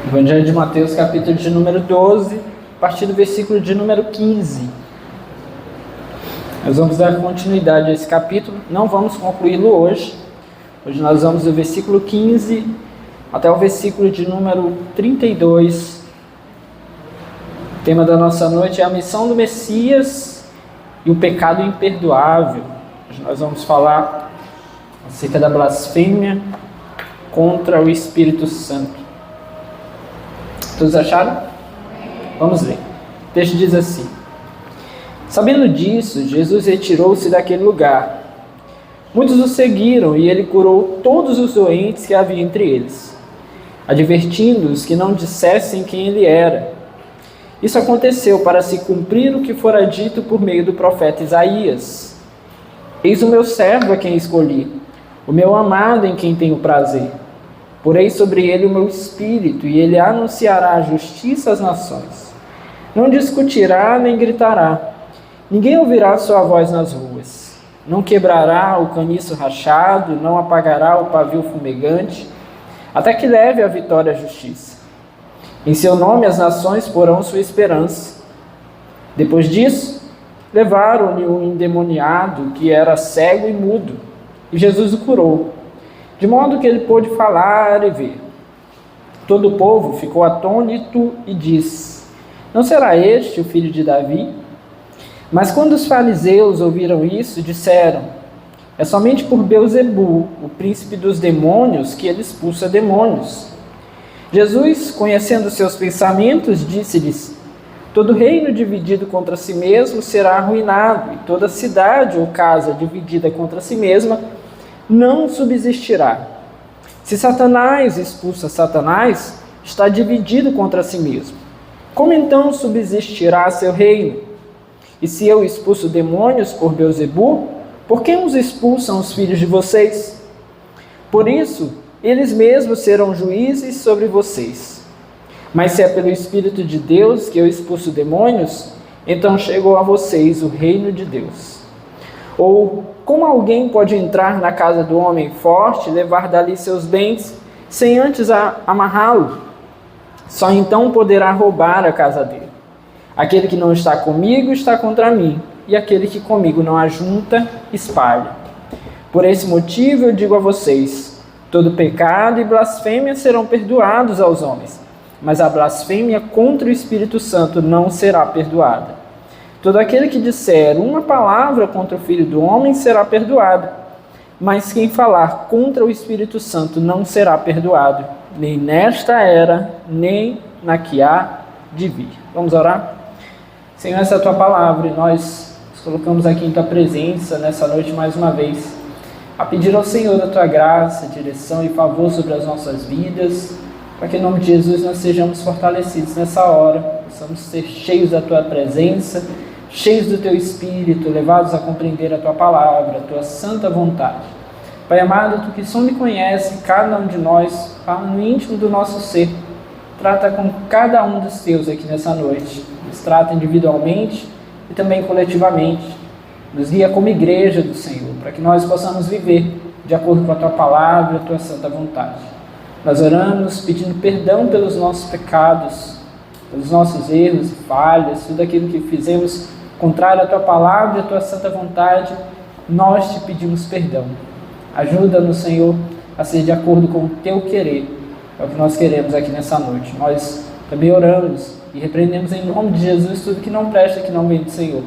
Evangelho de Mateus, capítulo de número 12, a partir do versículo de número 15. Nós vamos dar continuidade a esse capítulo, não vamos concluí-lo hoje. Hoje nós vamos do versículo 15 até o versículo de número 32. O tema da nossa noite é a missão do Messias e o pecado imperdoável. Hoje nós vamos falar acerca da blasfêmia contra o Espírito Santo. Todos acharam? Vamos ler. O texto diz assim: Sabendo disso, Jesus retirou-se daquele lugar. Muitos o seguiram e ele curou todos os doentes que havia entre eles, advertindo-os que não dissessem quem ele era. Isso aconteceu para se cumprir o que fora dito por meio do profeta Isaías: Eis o meu servo a quem escolhi, o meu amado em quem tenho prazer. Porei sobre ele o meu espírito, e ele anunciará a justiça às nações. Não discutirá nem gritará. Ninguém ouvirá sua voz nas ruas. Não quebrará o caniço rachado, não apagará o pavio fumegante, até que leve a vitória à justiça. Em seu nome as nações porão sua esperança. Depois disso, levaram-lhe um endemoniado que era cego e mudo, e Jesus o curou, de modo que ele pôde falar e ver. Todo o povo ficou atônito e disse: Não será este o filho de Davi? Mas quando os fariseus ouviram isso, disseram: É somente por Beelzebu, o príncipe dos demônios, que ele expulsa demônios. Jesus, conhecendo seus pensamentos, disse-lhes: Todo reino dividido contra si mesmo será arruinado, e toda cidade ou casa dividida contra si mesma não subsistirá. Se Satanás expulsa Satanás, está dividido contra si mesmo. Como então subsistirá seu reino? E se eu expulso demônios por Beelzebu, por quem os expulsam os filhos de vocês? Por isso, eles mesmos serão juízes sobre vocês. Mas se é pelo Espírito de Deus que eu expulso demônios, então chegou a vocês o reino de Deus. Ou como alguém pode entrar na casa do homem forte e levar dali seus bens, sem antes amarrá-lo? Só então poderá roubar a casa dele. Aquele que não está comigo está contra mim, e aquele que comigo não ajunta, espalha. Por esse motivo eu digo a vocês: todo pecado e blasfêmia serão perdoados aos homens, mas a blasfêmia contra o Espírito Santo não será perdoada. Todo aquele que disser uma palavra contra o Filho do Homem será perdoado, mas quem falar contra o Espírito Santo não será perdoado, nem nesta era, nem na que há de vir. Vamos orar? Senhor, essa é a Tua palavra e nós nos colocamos aqui em Tua presença nessa noite mais uma vez, a pedir ao Senhor a Tua graça, direção e favor sobre as nossas vidas, para que em nome de Jesus nós sejamos fortalecidos nessa hora, possamos ser cheios da Tua presença, cheios do Teu Espírito, levados a compreender a Tua palavra, a Tua santa vontade. Pai amado, Tu que só me conhece, cada um de nós, fala no íntimo do nosso ser, trata com cada um dos Teus aqui nessa noite, nos trata individualmente e também coletivamente, nos guia como igreja do Senhor, para que nós possamos viver de acordo com a Tua palavra e a Tua santa vontade. Nós oramos pedindo perdão pelos nossos pecados, pelos nossos erros e falhas, tudo aquilo que fizemos contrário à Tua palavra e à Tua santa vontade, nós Te pedimos perdão. Ajuda-nos, Senhor, a ser de acordo com o Teu querer. É o que nós queremos aqui nessa noite. Nós também oramos e repreendemos em nome de Jesus tudo que não presta, que não vem do Senhor.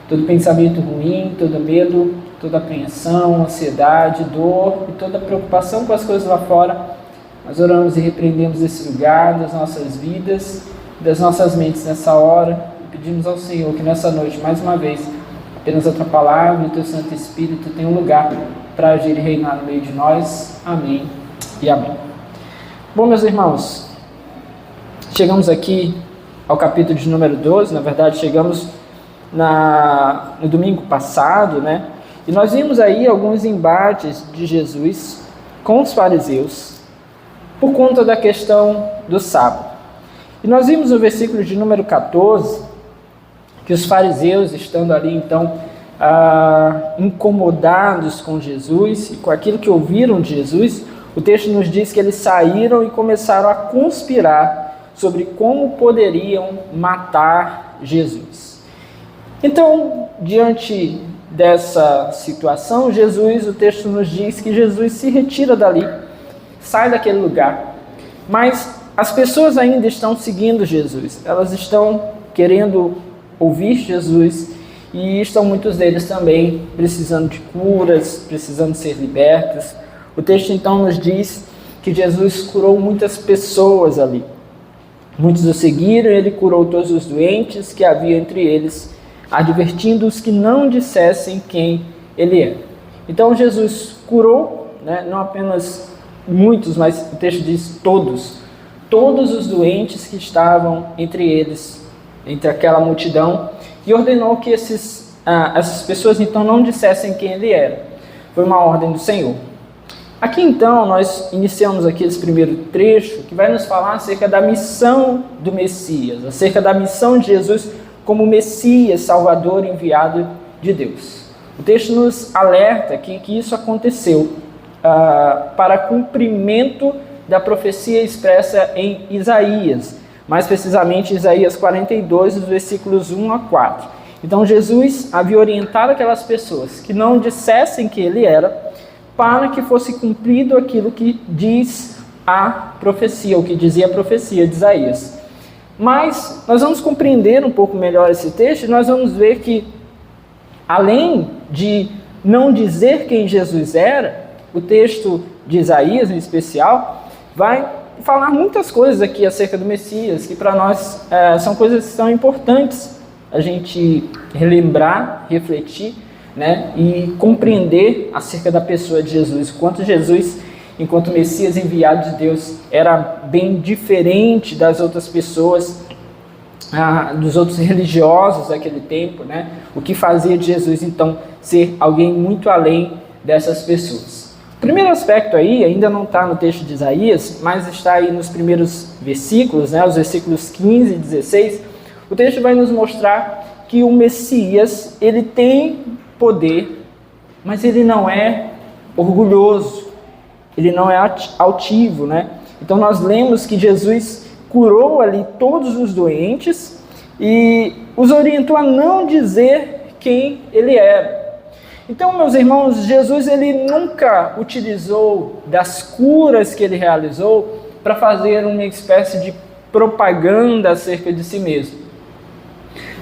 Todo pensamento ruim, todo medo, toda apreensão, ansiedade, dor e toda preocupação com as coisas lá fora. Nós oramos e repreendemos esse lugar das nossas vidas, das nossas mentes nessa hora. Pedimos ao Senhor que nessa noite, mais uma vez, apenas a Tua palavra e o Teu Santo Espírito tenham lugar para agir e reinar no meio de nós. Amém e amém. Bom, meus irmãos, chegamos aqui ao capítulo de número 12, na verdade chegamos no domingo passado, né? E nós vimos aí alguns embates de Jesus com os fariseus por conta da questão do sábado. E nós vimos no versículo de número 14 que os fariseus, estando ali então incomodados com Jesus e com aquilo que ouviram de Jesus, O texto nos diz que eles saíram e começaram a conspirar sobre como poderiam matar Jesus. Então, diante dessa situação, o texto nos diz que Jesus se retira dali, sai daquele lugar. Mas as pessoas ainda estão seguindo Jesus, elas estão querendo ouvir Jesus e estão muitos deles também precisando de curas, precisando ser libertos. O texto então nos diz que Jesus curou muitas pessoas ali. Muitos o seguiram e ele curou todos os doentes que havia entre eles, advertindo-os que não dissessem quem ele é. Então Jesus curou, não apenas muitos, mas o texto diz todos os doentes que estavam entre eles, entre aquela multidão, e ordenou que essas pessoas então não dissessem quem ele era. Foi uma ordem do Senhor. Aqui então nós iniciamos aqui esse primeiro trecho que vai nos falar acerca da missão do Messias, acerca da missão de Jesus como Messias, Salvador enviado de Deus. O texto nos alerta que isso aconteceu para cumprimento da profecia expressa em Isaías, mais precisamente Isaías 42, dos versículos 1 a 4. Então Jesus havia orientado aquelas pessoas que não dissessem que ele era, para que fosse cumprido aquilo que diz a profecia, o que dizia a profecia de Isaías. Mas nós vamos compreender um pouco melhor esse texto e nós vamos ver que, além de não dizer quem Jesus era, o texto de Isaías, em especial, vai falar muitas coisas aqui acerca do Messias, que para nós são coisas que são importantes a gente relembrar, refletir, e compreender acerca da pessoa de Jesus. Quanto Jesus, enquanto Messias enviado de Deus, era bem diferente das outras pessoas, dos outros religiosos daquele tempo, O que fazia de Jesus, então, ser alguém muito além dessas pessoas. O primeiro aspecto aí, ainda não está no texto de Isaías, mas está aí nos primeiros versículos, os versículos 15 e 16, o texto vai nos mostrar que o Messias, ele tem poder, mas ele não é orgulhoso, ele não é altivo, Então nós lemos que Jesus curou ali todos os doentes e os orientou a não dizer quem ele era. Então, meus irmãos, Jesus ele nunca utilizou das curas que ele realizou para fazer uma espécie de propaganda acerca de si mesmo.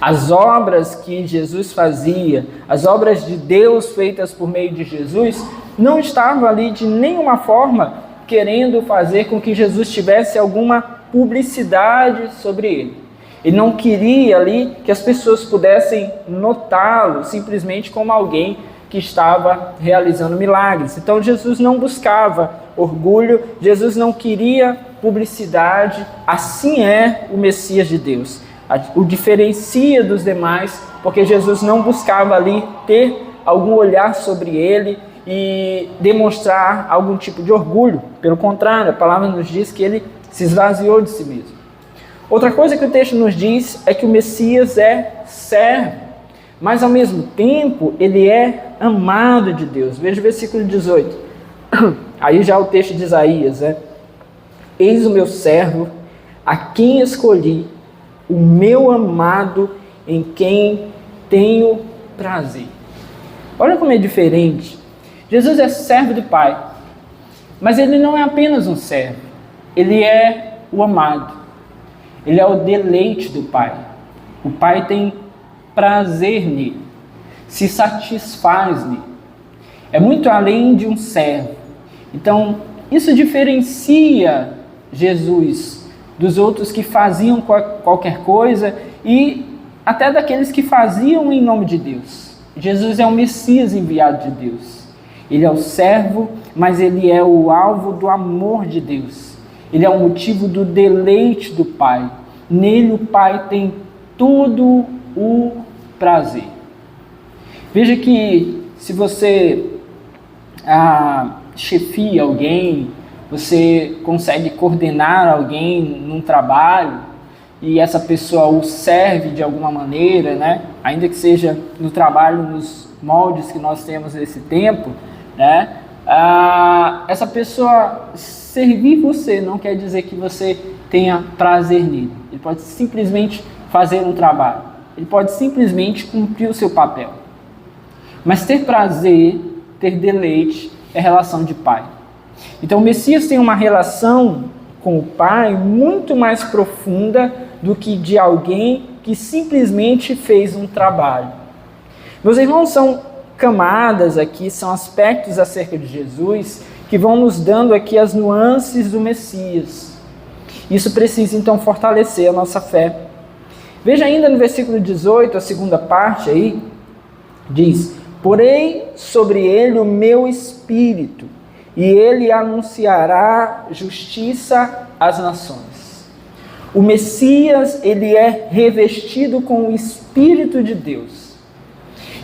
As obras que Jesus fazia, as obras de Deus feitas por meio de Jesus, não estavam ali de nenhuma forma querendo fazer com que Jesus tivesse alguma publicidade sobre ele. Ele não queria ali que as pessoas pudessem notá-lo simplesmente como alguém que estava realizando milagres. Então Jesus não buscava orgulho, Jesus não queria publicidade, assim é o Messias de Deus. O diferencia dos demais, porque Jesus não buscava ali ter algum olhar sobre ele e demonstrar algum tipo de orgulho. Pelo contrário, a palavra nos diz que ele se esvaziou de si mesmo. Outra coisa que o texto nos diz é que o Messias é servo, mas ao mesmo tempo ele é amado de Deus. Veja o versículo 18. Aí já o texto de Isaías, Eis o meu servo, a quem escolhi, o meu amado, em quem tenho prazer. Olha como é diferente. Jesus é servo do Pai, mas ele não é apenas um servo, ele é o amado, ele é o deleite do Pai. O Pai tem prazer nele, se satisfaz nele. É muito além de um servo. Então, isso diferencia Jesus dos outros que faziam qualquer coisa e até daqueles que faziam em nome de Deus. Jesus é o Messias enviado de Deus. Ele é o servo, mas ele é o alvo do amor de Deus. Ele é o motivo do deleite do Pai. Nele o Pai tem todo o prazer. Veja que se você chefia alguém, você consegue coordenar alguém num trabalho e essa pessoa o serve de alguma maneira, ainda que seja no trabalho, nos moldes que nós temos nesse tempo, essa pessoa servir você não quer dizer que você tenha prazer nele. Ele pode simplesmente fazer um trabalho. Ele pode simplesmente cumprir o seu papel. Mas ter prazer, ter deleite, é relação de pai. Então o Messias tem uma relação com o pai muito mais profunda do que de alguém que simplesmente fez um trabalho. Meus irmãos, são camadas aqui, são aspectos acerca de Jesus que vão nos dando aqui as nuances do Messias. Isso precisa então fortalecer a nossa fé. Veja ainda no versículo 18, a segunda parte aí, diz: porei sobre ele o meu espírito, e ele anunciará justiça às nações. O Messias, ele é revestido com o Espírito de Deus.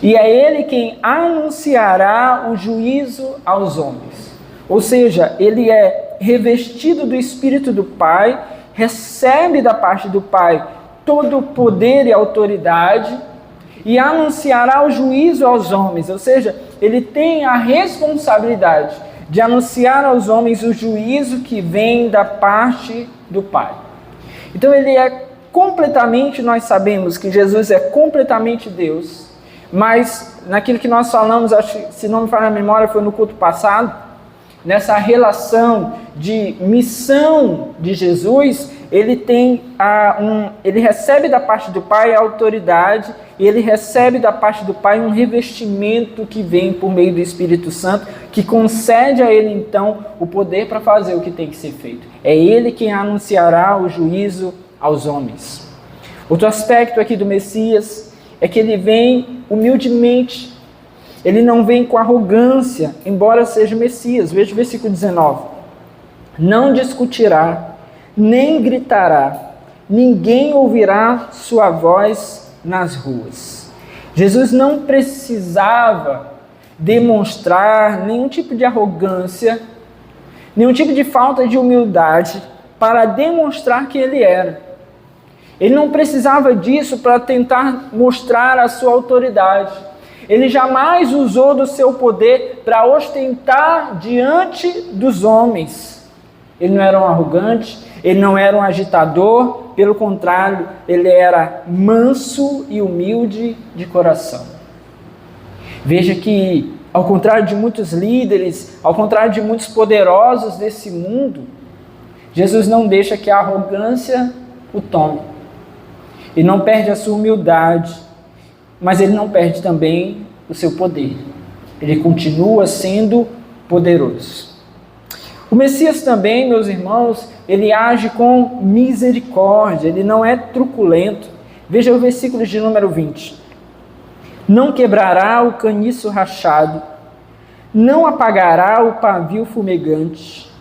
E é ele quem anunciará o juízo aos homens. Ou seja, ele é revestido do Espírito do Pai, recebe da parte do Pai todo o poder e autoridade, e anunciará o juízo aos homens. Ou seja, ele tem a responsabilidade de anunciar aos homens o juízo que vem da parte do Pai. Então ele é completamente, nós sabemos que Jesus é completamente Deus, mas naquilo que nós falamos, acho, se não me falha a memória, foi no culto passado, nessa relação de missão de Jesus, ele tem ele recebe da parte do Pai a autoridade, e ele recebe da parte do Pai um revestimento que vem por meio do Espírito Santo, que concede a ele então o poder para fazer o que tem que ser feito. É ele quem anunciará o juízo aos homens. Outro aspecto aqui do Messias é que ele vem humildemente. Ele não vem com arrogância, embora seja o Messias. Veja o versículo 19. Não discutirá, nem gritará, ninguém ouvirá sua voz nas ruas. Jesus não precisava demonstrar nenhum tipo de arrogância, nenhum tipo de falta de humildade para demonstrar que ele era. Ele não precisava disso para tentar mostrar a sua autoridade. Ele jamais usou do seu poder para ostentar diante dos homens. Ele não era um arrogante, ele não era um agitador, pelo contrário, ele era manso e humilde de coração. Veja que, ao contrário de muitos líderes, ao contrário de muitos poderosos desse mundo, Jesus não deixa que a arrogância o tome. Ele não perde a sua humildade, mas ele não perde também o seu poder. Ele continua sendo poderoso. O Messias também, meus irmãos, ele age com misericórdia, ele não é truculento. Veja o versículo de número 20. Não quebrará o caniço rachado, não apagará o pavio fumegante,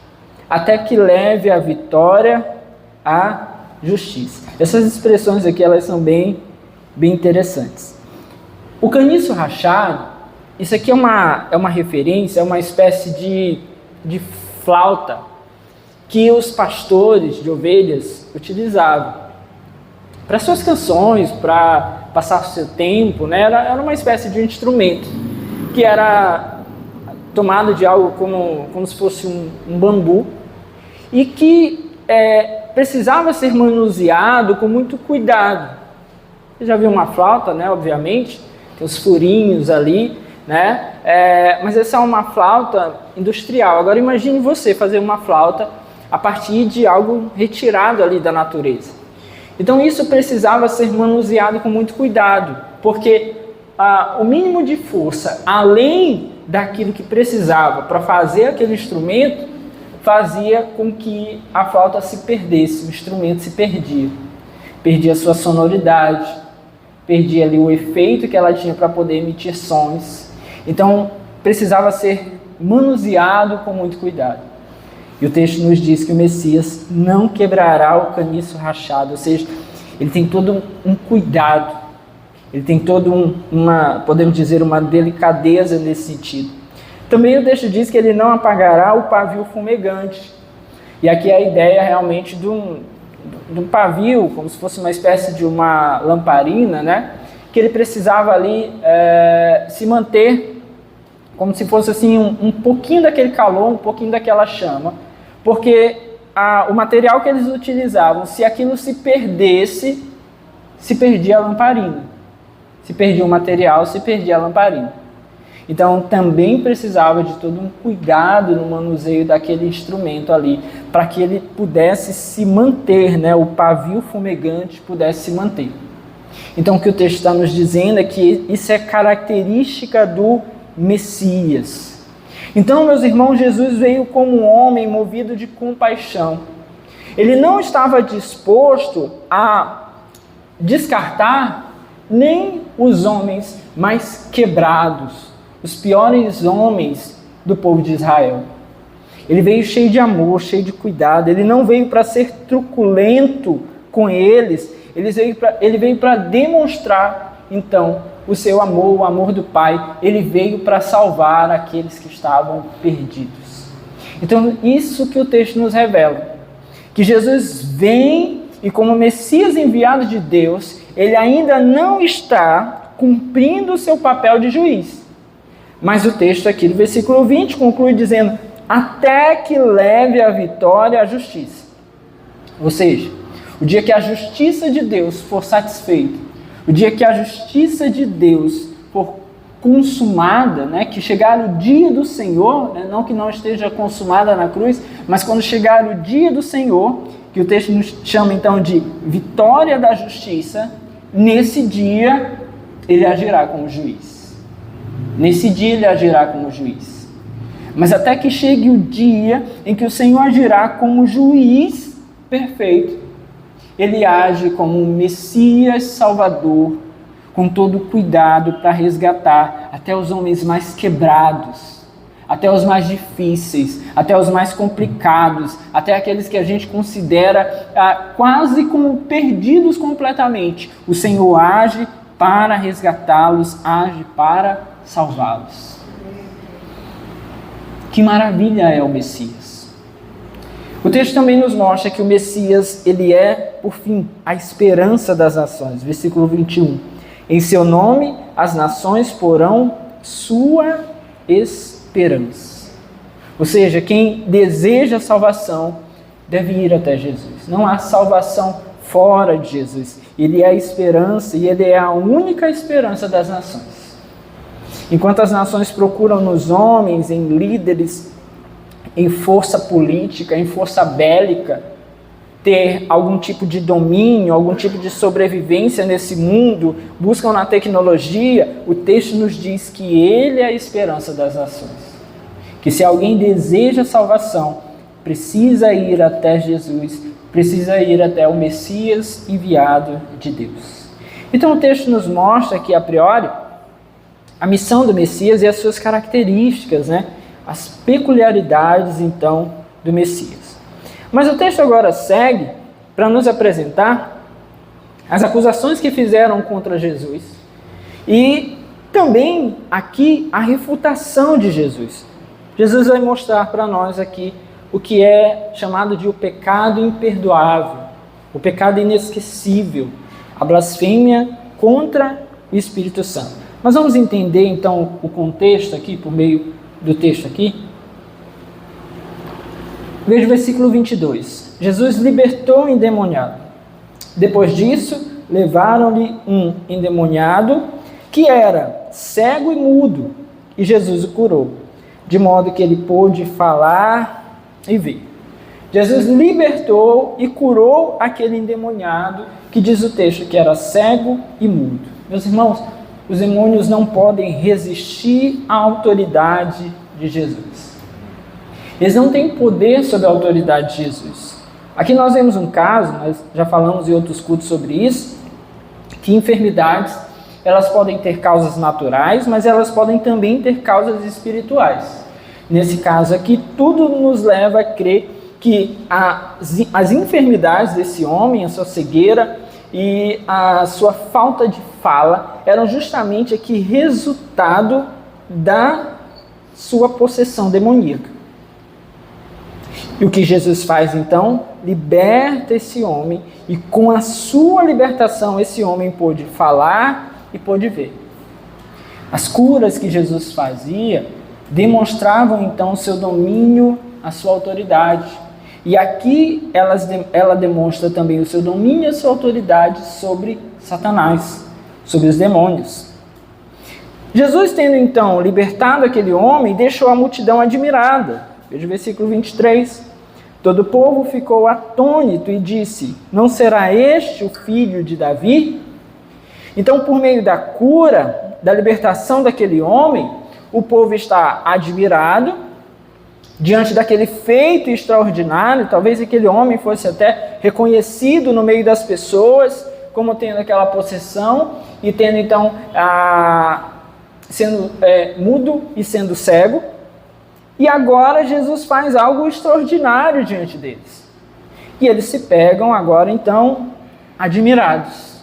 até que leve a vitória à justiça. Essas expressões aqui, elas são bem interessantes. O caniço rachado, isso aqui é uma referência, é uma espécie de flauta que os pastores de ovelhas utilizavam para suas canções, para passar o seu tempo, né? Era uma espécie de instrumento que era tomado de algo como se fosse um bambu e que precisava ser manuseado com muito cuidado. Você já viu uma flauta, né? Obviamente, tem os furinhos ali, né? Mas essa é uma flauta industrial. Agora imagine você fazer uma flauta a partir de algo retirado ali da natureza. Então isso precisava ser manuseado com muito cuidado, porque o mínimo de força, além daquilo que precisava para fazer aquele instrumento, fazia com que a flauta se perdesse, o instrumento se perdia a sua sonoridade, perdia ali o efeito que ela tinha para poder emitir sons. Então precisava ser manuseado com muito cuidado. E o texto nos diz que o Messias não quebrará o caniço rachado, ou seja, ele tem todo um cuidado, ele tem todo podemos dizer, uma delicadeza nesse sentido. Também o texto diz que ele não apagará o pavio fumegante. E aqui a ideia realmente de um pavio, como se fosse uma espécie de uma lamparina, né? Que ele precisava ali se manter como se fosse assim um pouquinho daquele calor, um pouquinho daquela chama, porque o material que eles utilizavam, se aquilo se perdesse, se perdia a lamparina. Se perdia o material, se perdia a lamparina. Então também precisava de todo um cuidado no manuseio daquele instrumento ali, para que ele pudesse se manter, né? O pavio fumegante pudesse se manter. Então o que o texto está nos dizendo é que isso é característica do Messias. Então, meus irmãos, Jesus veio como um homem movido de compaixão. Ele não estava disposto a descartar nem os homens mais quebrados, os piores homens do povo de Israel. Ele veio cheio de amor, cheio de cuidado. Ele não veio para ser truculento com eles. Ele veio para demonstrar, então, o seu amor, o amor do Pai. Ele veio para salvar aqueles que estavam perdidos. Então, isso que o texto nos revela. Que Jesus vem e, como Messias enviado de Deus, ele ainda não está cumprindo o seu papel de juiz. Mas o texto aqui do versículo 20 conclui dizendo: até que leve a vitória à justiça. Ou seja, o dia que a justiça de Deus for satisfeita, o dia que a justiça de Deus for consumada, né, que chegar o dia do Senhor, né, não que não esteja consumada na cruz, mas quando chegar o dia do Senhor, que o texto nos chama então de vitória da justiça, nesse dia ele agirá como juiz. Nesse dia ele agirá como juiz. Mas até que chegue o dia em que o Senhor agirá como juiz perfeito, ele age como um Messias Salvador, com todo o cuidado para resgatar até os homens mais quebrados, até os mais difíceis, até os mais complicados, até aqueles que a gente considera quase como perdidos completamente. O Senhor age para resgatá-los, age para salvá-los. Que maravilha é o Messias! O texto também nos mostra que o Messias, ele é, por fim, a esperança das nações. Versículo 21. Em seu nome, as nações porão sua esperança. Ou seja, quem deseja salvação deve ir até Jesus. Não há salvação fora de Jesus. Ele é a esperança e ele é a única esperança das nações. Enquanto as nações procuram nos homens, em líderes, em força política, em força bélica, ter algum tipo de domínio, algum tipo de sobrevivência nesse mundo, buscam na tecnologia, o texto nos diz que ele é a esperança das nações. Que se alguém deseja salvação, precisa ir até Jesus, precisa ir até o Messias enviado de Deus. Então o texto nos mostra que, a priori, a missão do Messias e as suas características, né? As peculiaridades, então, do Messias. Mas o texto agora segue para nos apresentar as acusações que fizeram contra Jesus e também aqui a refutação de Jesus. Jesus vai mostrar para nós aqui o que é chamado de o pecado imperdoável, o pecado inesquecível, a blasfêmia contra o Espírito Santo. Nós vamos entender então o contexto aqui por meio do texto aqui. Veja o versículo 22. Jesus libertou o endemoniado. Depois disso, levaram-lhe um endemoniado que era cego e mudo, e Jesus o curou, de modo que ele pôde falar e ver. Jesus libertou e curou aquele endemoniado que diz o texto que era cego e mudo. Meus irmãos, os demônios não podem resistir à autoridade de Jesus. Eles não têm poder sobre a autoridade de Jesus. Aqui nós vemos um caso, nós já falamos em outros cultos sobre isso, que enfermidades, elas podem ter causas naturais, mas elas podem também ter causas espirituais. Nesse caso aqui, tudo nos leva a crer que as enfermidades desse homem, a sua cegueira e a sua falta de fala, eram justamente aqui resultado da sua possessão demoníaca. E o que Jesus faz então? Liberta esse homem, e com a sua libertação esse homem pôde falar e pôde ver. As curas que Jesus fazia demonstravam então o seu domínio, a sua autoridade. E aqui ela demonstra também o seu domínio e a sua autoridade sobre Satanás, sobre os demônios. Jesus, tendo então libertado aquele homem, deixou a multidão admirada. Veja o versículo 23. Todo o povo ficou atônito e disse: não será este o filho de Davi? Então, por meio da cura, da libertação daquele homem, o povo está admirado diante daquele feito extraordinário. Talvez aquele homem fosse até reconhecido no meio das pessoas como tendo aquela possessão e tendo então sendo mudo e sendo cego. E agora Jesus faz algo extraordinário diante deles. E eles se pegam agora então admirados.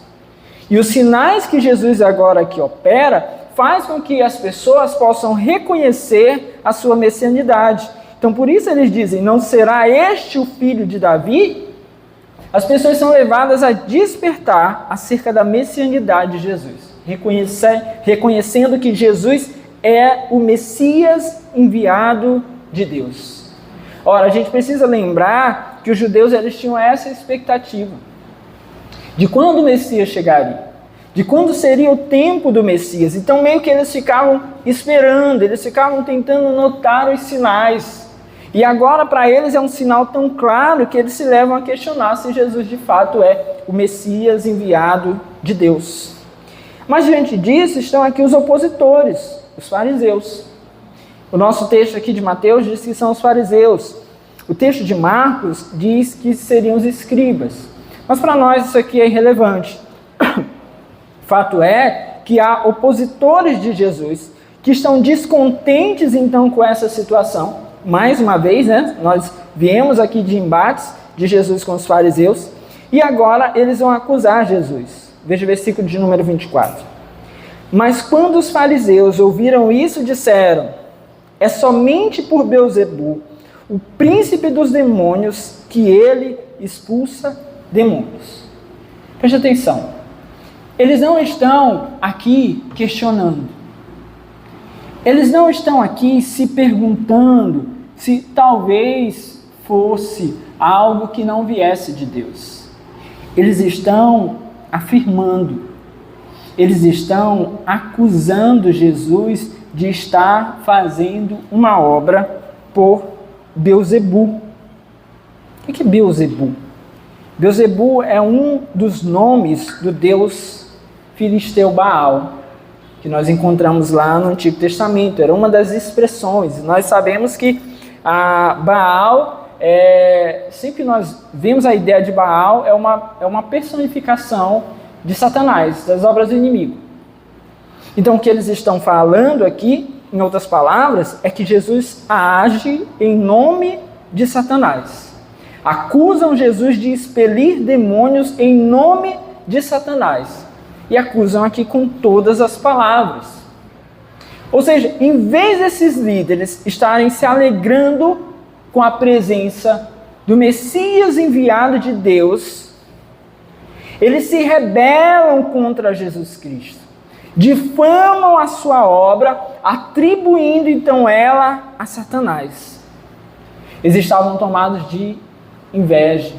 E os sinais que Jesus agora aqui opera faz com que as pessoas possam reconhecer a sua messianidade. Então por isso eles dizem: não será este o filho de Davi? As pessoas são levadas a despertar acerca da messianidade de Jesus, reconhecendo que Jesus é o Messias enviado de Deus. Ora, a gente precisa lembrar que os judeus eles tinham essa expectativa de quando o Messias chegaria, de quando seria o tempo do Messias. Então meio que eles ficavam esperando, eles ficavam tentando notar os sinais. E agora para eles é um sinal tão claro que eles se levam a questionar se Jesus de fato é o Messias enviado de Deus. Mas diante disso estão aqui os opositores, os fariseus. O nosso texto aqui de Mateus diz que são os fariseus. O texto de Marcos diz que seriam os escribas. Mas para nós isso aqui é irrelevante. Fato é que há opositores de Jesus que estão descontentes então com essa situação. Mais uma vez, nós viemos aqui de embates de Jesus com os fariseus e agora eles vão acusar Jesus. Veja o versículo de número 24. Mas quando os fariseus ouviram isso, disseram: é somente por Beelzebu, o príncipe dos demônios, que ele expulsa demônios. Preste atenção. Eles não estão aqui questionando. Eles não estão aqui se perguntando se talvez fosse algo que não viesse de Deus. Eles estão afirmando. Eles estão acusando Jesus de estar fazendo uma obra por Beelzebu. O que é Beelzebu? Beelzebu é um dos nomes do deus filisteu Baal, que nós encontramos lá no Antigo Testamento. Era uma das expressões. Nós sabemos que Baal, sempre que nós vemos a ideia de Baal, é uma personificação de Satanás, das obras do inimigo. Então o que eles estão falando aqui, em outras palavras, é que Jesus age em nome de Satanás. Acusam Jesus de expelir demônios em nome de Satanás. E acusam aqui com todas as palavras. Ou seja, em vez desses líderes estarem se alegrando com a presença do Messias enviado de Deus, eles se rebelam contra Jesus Cristo, difamam a sua obra, atribuindo então ela a Satanás. Eles estavam tomados de inveja,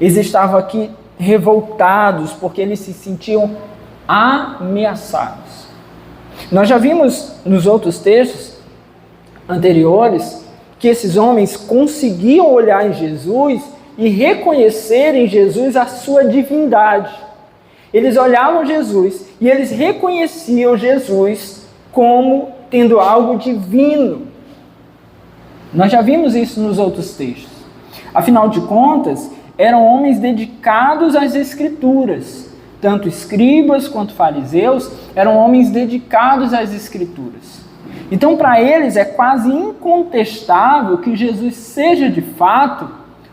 eles estavam aqui revoltados porque eles se sentiam ameaçados. Nós já vimos nos outros textos anteriores que esses homens conseguiam olhar em Jesus e reconhecer em Jesus a sua divindade. Eles olhavam Jesus e eles reconheciam Jesus como tendo algo divino. Nós já vimos isso nos outros textos. Afinal de contas, eram homens dedicados às Escrituras. Tanto escribas quanto fariseus eram homens dedicados às Escrituras. Então, para eles, é quase incontestável que Jesus seja, de fato,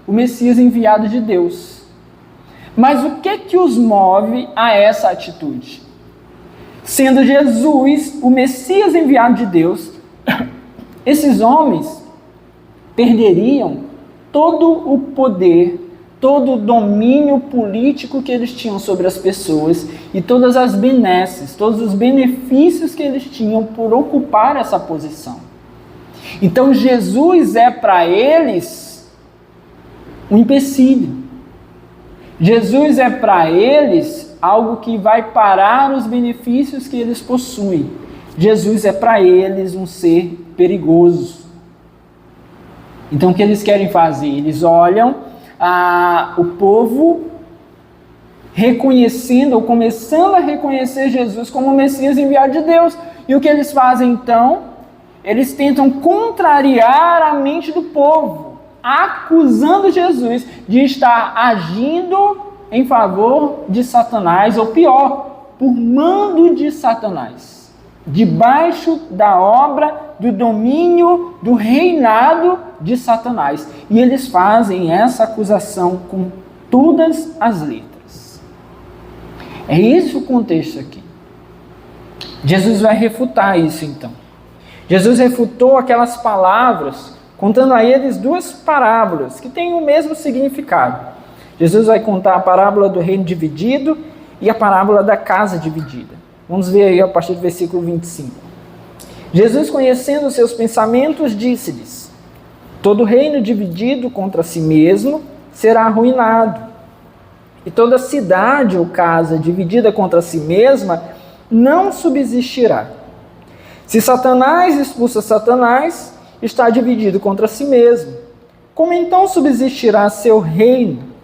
o Messias enviado de Deus. Mas o que os move a essa atitude? Sendo Jesus o Messias enviado de Deus, esses homens perderiam todo o poder, todo o domínio político que eles tinham sobre as pessoas e todas as benesses, todos os benefícios que eles tinham por ocupar essa posição. Então Jesus é para eles um empecilho. Jesus é para eles algo que vai parar os benefícios que eles possuem. Jesus é para eles um ser perigoso. Então o que eles querem fazer? Eles olham o povo reconhecendo ou começando a reconhecer Jesus como o Messias enviado de Deus. E o que eles fazem então? Eles tentam contrariar a mente do povo, acusando Jesus de estar agindo em favor de Satanás, ou pior, por mando de Satanás, debaixo da obra, do domínio, do reinado de Satanás. E eles fazem essa acusação com todas as letras. É esse o contexto aqui. Jesus vai refutar isso então. Jesus refutou aquelas palavras, contando a eles duas parábolas que têm o mesmo significado. Jesus vai contar a parábola do reino dividido e a parábola da casa dividida. Vamos ver aí a partir do versículo 25. Jesus, conhecendo os seus pensamentos, disse-lhes: todo reino dividido contra si mesmo será arruinado, e toda cidade ou casa dividida contra si mesma não subsistirá. Se Satanás expulsa Satanás, está dividido contra si mesmo. Como então subsistirá seu reino?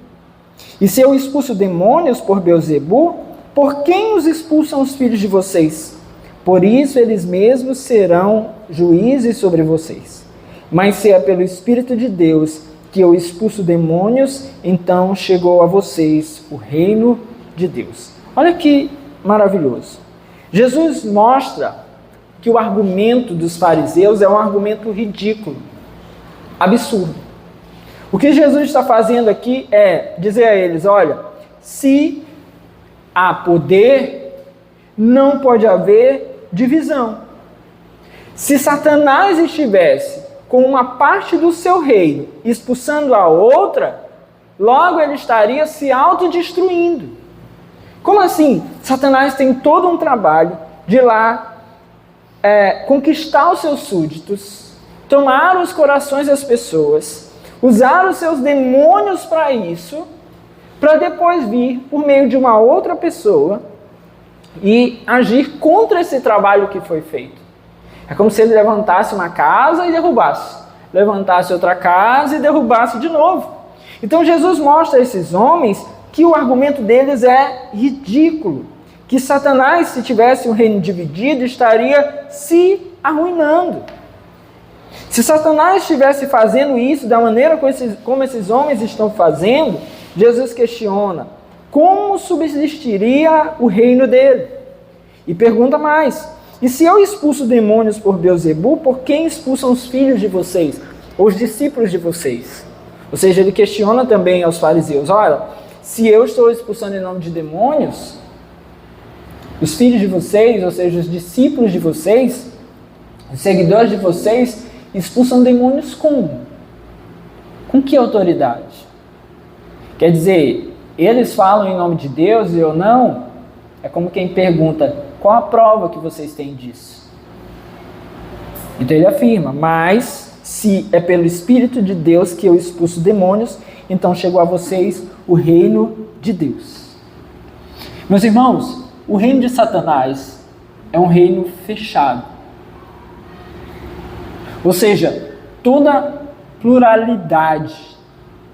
E se eu expulso demônios por Beelzebu, por quem os expulsam os filhos de vocês? Por isso eles mesmos serão juízes sobre vocês. Mas se é pelo Espírito de Deus que eu expulso demônios, então chegou a vocês o reino de Deus. Olha que maravilhoso. Jesus mostra que o argumento dos fariseus é um argumento ridículo, absurdo. O que Jesus está fazendo aqui é dizer a eles: olha, se há poder, não pode haver divisão. Se Satanás estivesse com uma parte do seu reino expulsando a outra, logo ele estaria se autodestruindo. Como assim? Satanás tem todo um trabalho de ir lá conquistar os seus súditos, tomar os corações das pessoas, usar os seus demônios para isso, para depois vir por meio de uma outra pessoa e agir contra esse trabalho que foi feito. É como se ele levantasse uma casa e derrubasse, levantasse outra casa e derrubasse de novo. Então Jesus mostra a esses homens que o argumento deles é ridículo, que Satanás, se tivesse um reino dividido, estaria se arruinando. Se Satanás estivesse fazendo isso da maneira como esses homens estão fazendo, Jesus questiona: como subsistiria o reino dele? E pergunta mais: e se eu expulso demônios por Beelzebu, por quem expulsam os filhos de vocês, ou os discípulos de vocês? Ou seja, ele questiona também aos fariseus: olha, se eu estou expulsando em nome de demônios, os filhos de vocês, ou seja, os discípulos de vocês, os seguidores de vocês, expulsam demônios como? Com que autoridade? Quer dizer, eles falam em nome de Deus e eu não? É como quem pergunta: qual a prova que vocês têm disso? Então ele afirma: mas se é pelo Espírito de Deus que eu expulso demônios, então chegou a vocês o reino de Deus. Meus irmãos, o reino de Satanás é um reino fechado. Ou seja, toda pluralidade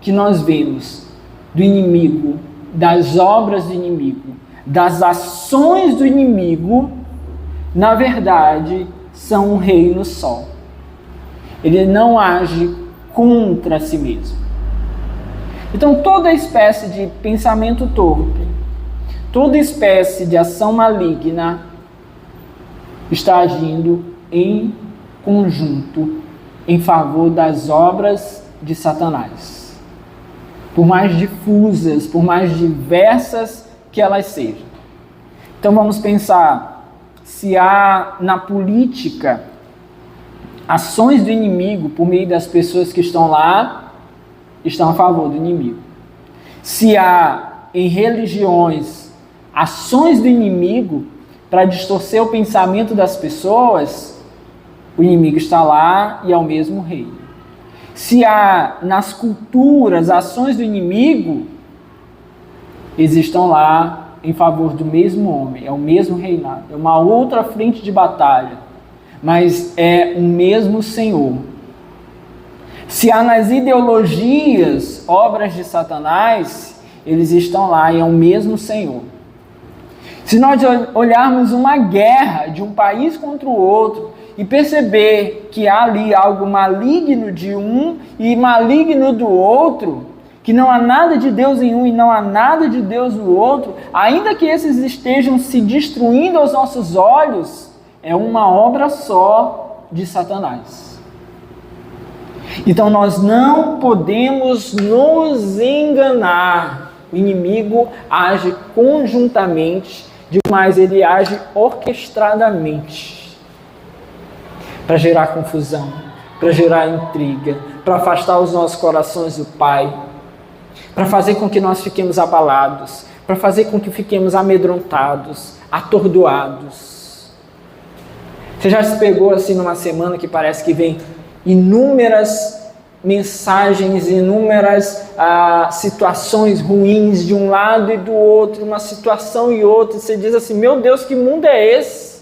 que nós vemos do inimigo, das obras do inimigo, das ações do inimigo, na verdade, são um reino só. Ele não age contra si mesmo. Então, toda espécie de pensamento torpe, toda espécie de ação maligna está agindo em conjunto em favor das obras de Satanás. Por mais difusas, por mais diversas que elas sejam. Então vamos pensar, se há na política ações do inimigo por meio das pessoas que estão lá, estão a favor do inimigo. Se há em religiões ações do inimigo para distorcer o pensamento das pessoas, o inimigo está lá e é o mesmo rei. Se há nas culturas ações do inimigo, existam lá em favor do mesmo homem, é o mesmo reinado, é uma outra frente de batalha, mas é o mesmo Senhor. Se há nas ideologias obras de Satanás, eles estão lá e é o mesmo Senhor. Se nós olharmos uma guerra de um país contra o outro e perceber que há ali algo maligno de um e maligno do outro, que não há nada de Deus em um e não há nada de Deus no outro, ainda que esses estejam se destruindo aos nossos olhos, é uma obra só de Satanás. Então nós não podemos nos enganar. O inimigo age conjuntamente, demais ele age orquestradamente para gerar confusão, para gerar intriga, para afastar os nossos corações do Pai, para fazer com que nós fiquemos abalados, para fazer com que fiquemos amedrontados, atordoados. Você já se pegou assim numa semana que parece que vem inúmeras mensagens, inúmeras situações ruins de um lado e do outro, uma situação e outra, e você diz assim, meu Deus, que mundo é esse?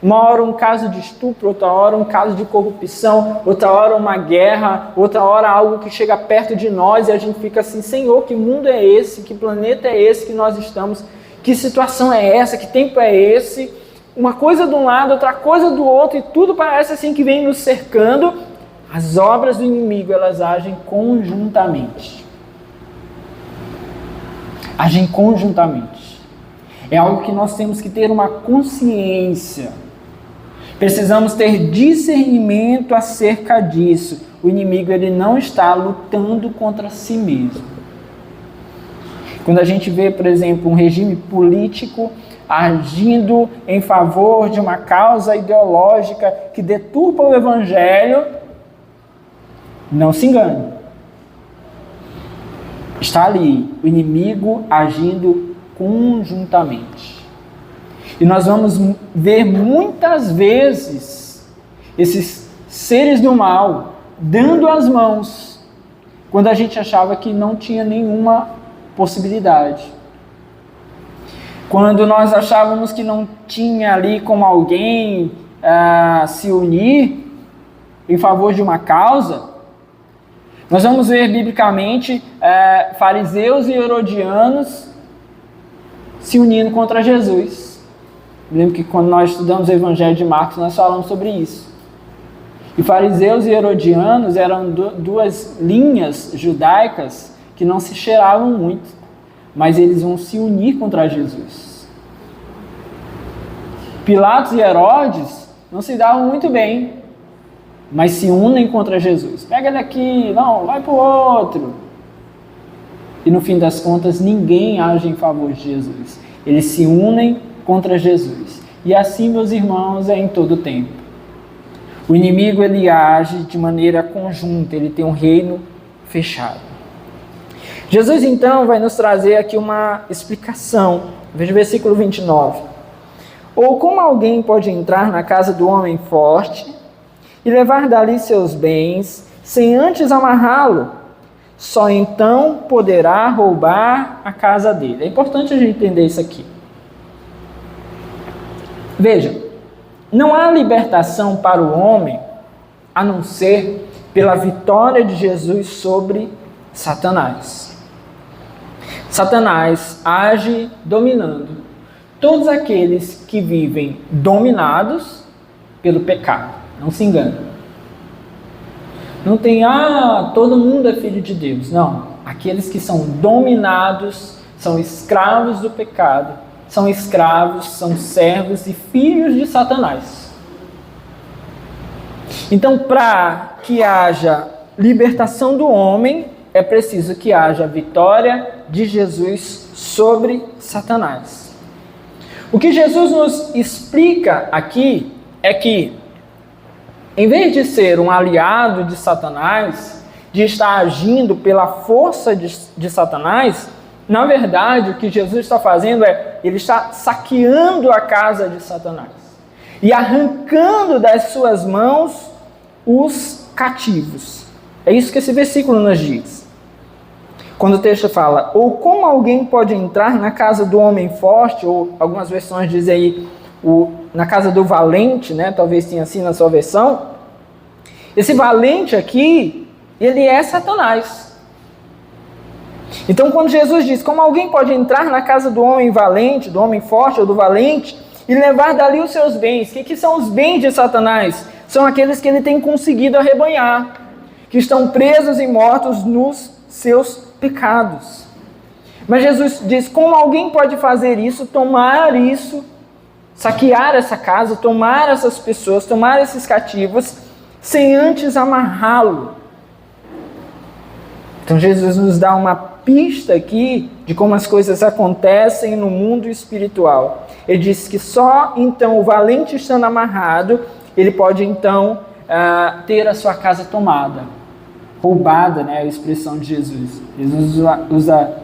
Uma hora um caso de estupro, outra hora um caso de corrupção, outra hora uma guerra, outra hora algo que chega perto de nós e a gente fica assim, Senhor, que mundo é esse? Que planeta é esse que nós estamos? Que situação é essa? Que tempo é esse? Uma coisa de um lado, outra coisa do outro, e tudo parece assim que vem nos cercando. As obras do inimigo, elas agem conjuntamente. Agem conjuntamente. É algo que nós temos que ter uma consciência. Precisamos ter discernimento acerca disso. O inimigo, ele não está lutando contra si mesmo. Quando a gente vê, por exemplo, um regime político agindo em favor de uma causa ideológica que deturpa o evangelho, não se engane. Está ali o inimigo agindo conjuntamente. E nós vamos ver muitas vezes esses seres do mal dando as mãos quando a gente achava que não tinha nenhuma possibilidade. Quando nós achávamos que não tinha ali como alguém se unir em favor de uma causa, nós vamos ver biblicamente fariseus e herodianos se unindo contra Jesus. Eu lembro que quando nós estudamos o Evangelho de Marcos, nós falamos sobre isso. E fariseus e herodianos eram duas linhas judaicas que não se cheiravam muito, mas eles vão se unir contra Jesus. Pilatos e Herodes não se davam muito bem, mas se unem contra Jesus. Pega daqui, não, vai para o outro. E no fim das contas, ninguém age em favor de Jesus. Eles se unem contra Jesus. E assim, meus irmãos, é em todo o tempo. O inimigo, ele age de maneira conjunta, ele tem um reino fechado. Jesus, então, vai nos trazer aqui uma explicação. Veja o versículo 29. Ou como alguém pode entrar na casa do homem forte e levar dali seus bens, sem antes amarrá-lo, só então poderá roubar a casa dele. É importante a gente entender isso aqui. Veja, não há libertação para o homem, a não ser pela vitória de Jesus sobre Satanás. Satanás age dominando todos aqueles que vivem dominados pelo pecado. Não se engane. Não tem, todo mundo é filho de Deus. Não. Aqueles que são dominados, são escravos do pecado, são escravos, são servos e filhos de Satanás. Então, para que haja libertação do homem, é preciso que haja a vitória de Jesus sobre Satanás. O que Jesus nos explica aqui é que, em vez de ser um aliado de Satanás, de estar agindo pela força de Satanás, na verdade, o que Jesus está fazendo ele está saqueando a casa de Satanás. e arrancando das suas mãos os cativos. É isso que esse versículo nos diz. Quando o texto fala, ou como alguém pode entrar na casa do homem forte, ou algumas versões dizem aí, na casa do valente, né? Talvez tenha assim na sua versão. Esse valente aqui, ele é Satanás. Então, quando Jesus diz, como alguém pode entrar na casa do homem valente, do homem forte ou do valente, e levar dali os seus bens? O que são os bens de Satanás? São aqueles que ele tem conseguido arrebanhar, que estão presos e mortos nos seus pecados. Mas Jesus diz, como alguém pode fazer isso, tomar isso, saquear essa casa, tomar essas pessoas, tomar esses cativos, sem antes amarrá-lo? Então Jesus nos dá uma pista aqui de como as coisas acontecem no mundo espiritual. Ele diz que só então o valente estando amarrado, ele pode então ter a sua casa tomada, roubada, né, a expressão de Jesus. Jesus usa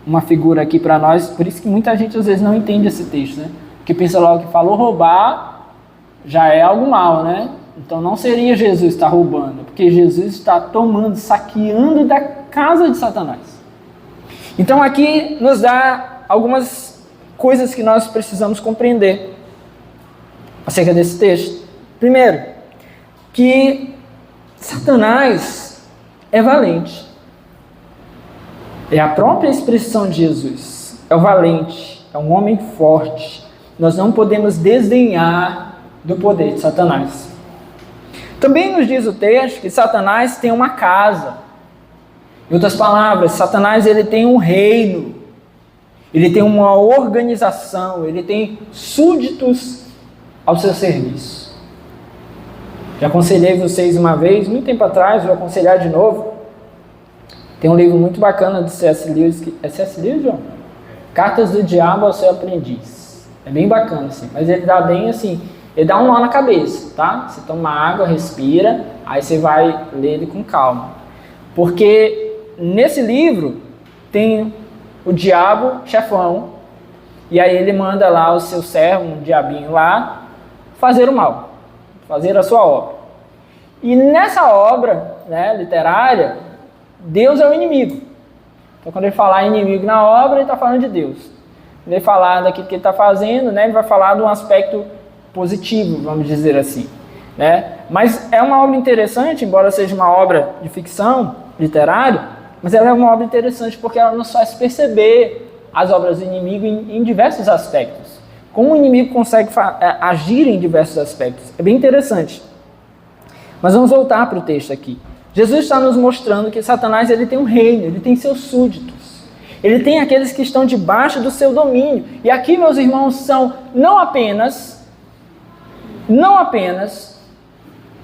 uma figura aqui para nós, por isso que muita gente às vezes não entende esse texto, né? Porque pensa logo que falou roubar, já é algo mal, né? Então não seria Jesus estar roubando, porque Jesus está tomando, saqueando da casa de Satanás. Então aqui nos dá algumas coisas que nós precisamos compreender acerca desse texto. Primeiro, que Satanás é valente. É a própria expressão de Jesus. É o valente, é um homem forte. Nós não podemos desdenhar do poder de Satanás. Também nos diz o texto que Satanás tem uma casa. Em outras palavras, Satanás ele tem um reino, ele tem uma organização, ele tem súditos ao seu serviço. Já aconselhei vocês uma vez, muito tempo atrás, vou aconselhar de novo. Tem um livro muito bacana do C.S. Lewis. É C.S. Lewis, João? Cartas do Diabo ao Seu Aprendiz. É bem bacana, assim, mas ele dá bem assim, ele dá um nó na cabeça, tá? Você toma água, respira, aí você vai ler ele com calma. Porque nesse livro tem o diabo chefão, e aí ele manda lá o seu servo, um diabinho lá, fazer o mal, fazer a sua obra. E nessa obra, né, literária, Deus é o inimigo. Então quando ele falar inimigo na obra, ele está falando de Deus. Quando ele falar daquilo que ele está fazendo, né, ele vai falar de um aspecto positivo, vamos dizer assim, né? Mas é uma obra interessante, embora seja uma obra de ficção literária, mas ela é uma obra interessante porque ela nos faz perceber as obras do inimigo em diversos aspectos. Como o inimigo consegue agir em diversos aspectos. É bem interessante. Mas vamos voltar para o texto aqui. Jesus está nos mostrando que Satanás ele tem um reino, ele tem seus súditos. Ele tem aqueles que estão debaixo do seu domínio. E aqui, meus irmãos, são não apenas